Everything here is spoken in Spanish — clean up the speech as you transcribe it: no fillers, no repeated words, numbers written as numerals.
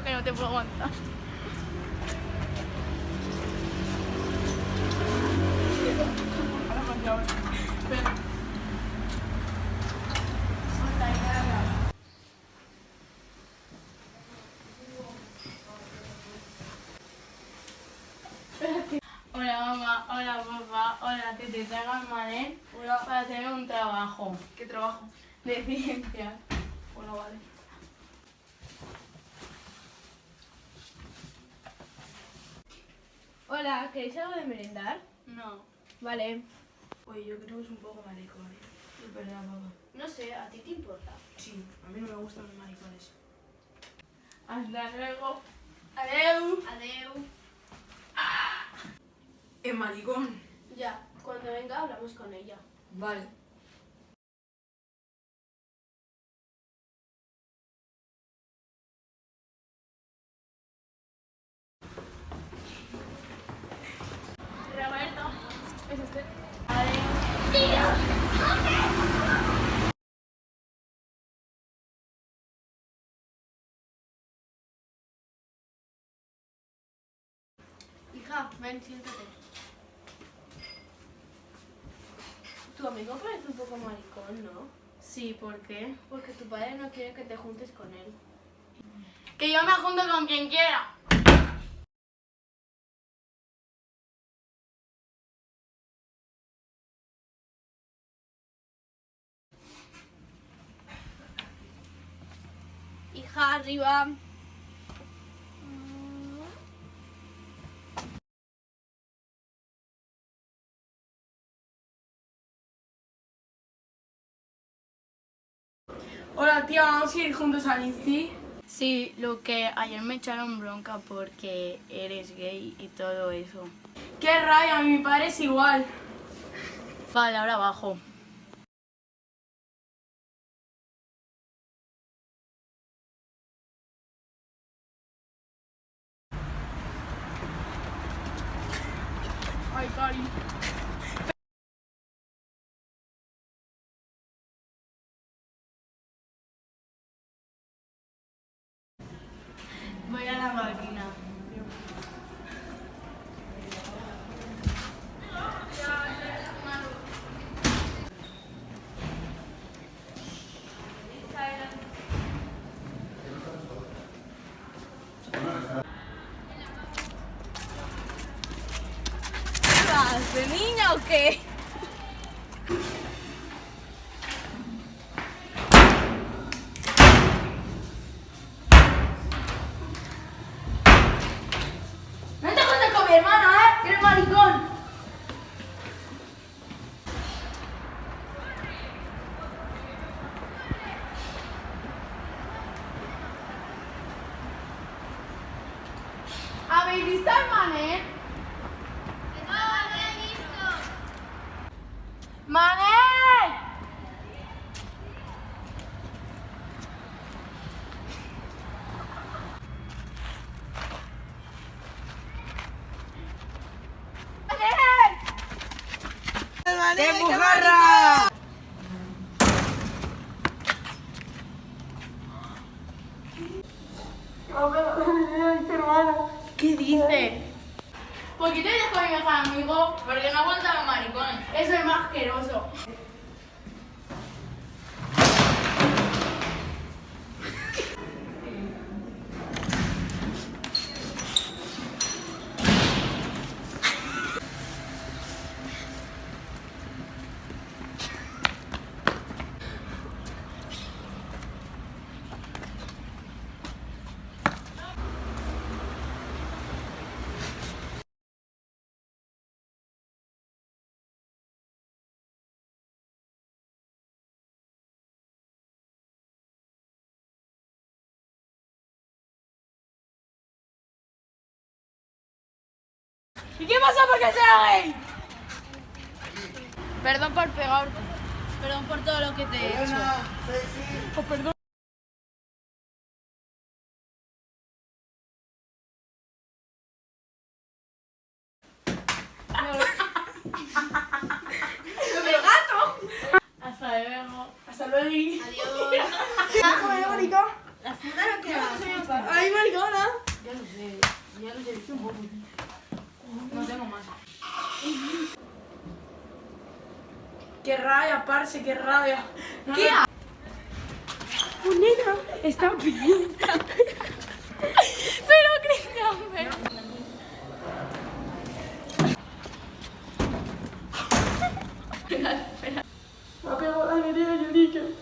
que no te puedo aguantar. Hola mamá, hola papá, hola, que te traigo al Manel para hacer un trabajo. ¿Qué trabajo? De ciencia. Bueno, vale. Hola, ¿queréis algo de merendar? No. Vale. Oye, yo creo que es un poco maricón, ¿eh? Es verdad, papá. No sé, ¿a ti te importa? Sí, a mí no me gustan los maricones. Hasta luego. Adeu. Adeu. Es maricón. Ya, cuando venga hablamos con ella. Vale. Roberto, ¿es usted? Adeu. ¡Tío! Hija, ven, siéntate. Tu amigo parece un poco maricón, ¿no? Sí, ¿por qué? Porque tu padre no quiere que te juntes con él. ¡Que yo me junto con quien quiera! Hija, arriba. Hola, tía, ¿vamos a ir juntos al INSTI? Sí, lo que ayer me echaron bronca porque eres gay y todo eso. ¡Qué raya! Mi padre es igual. Vale, ahora abajo. Ay, Cari. Voy a la máquina. ¿Qué vas, de niña o qué? ¡No te juntes con mi hermana, eh! ¡Eres maricón! ¿Habéis visto al Manel? No, no lo he visto. ¡Manel! ¡Manel! ¡Qué bujarra! ¿Qué dices? ¿Por qué te dejo con mi mejor amigo? Porque no aguanta los maricones. Eso es más asqueroso. ¿Y qué pasa porque sea gay? Perdón por pegarte. Perdón por todo lo que te he hecho. Oh, perdón. ¡El gato! Hasta luego. Hasta luego. Adiós. ¡Maricón! La funda no queda. ¡Ay, maricona! Ya lo sé, he visto un poco. No tengo más. ¡Qué rabia, parce, qué rabia! ¿Qué? Nena, está bien. Pero Cristian, Me ha pegado la nena, Yurika.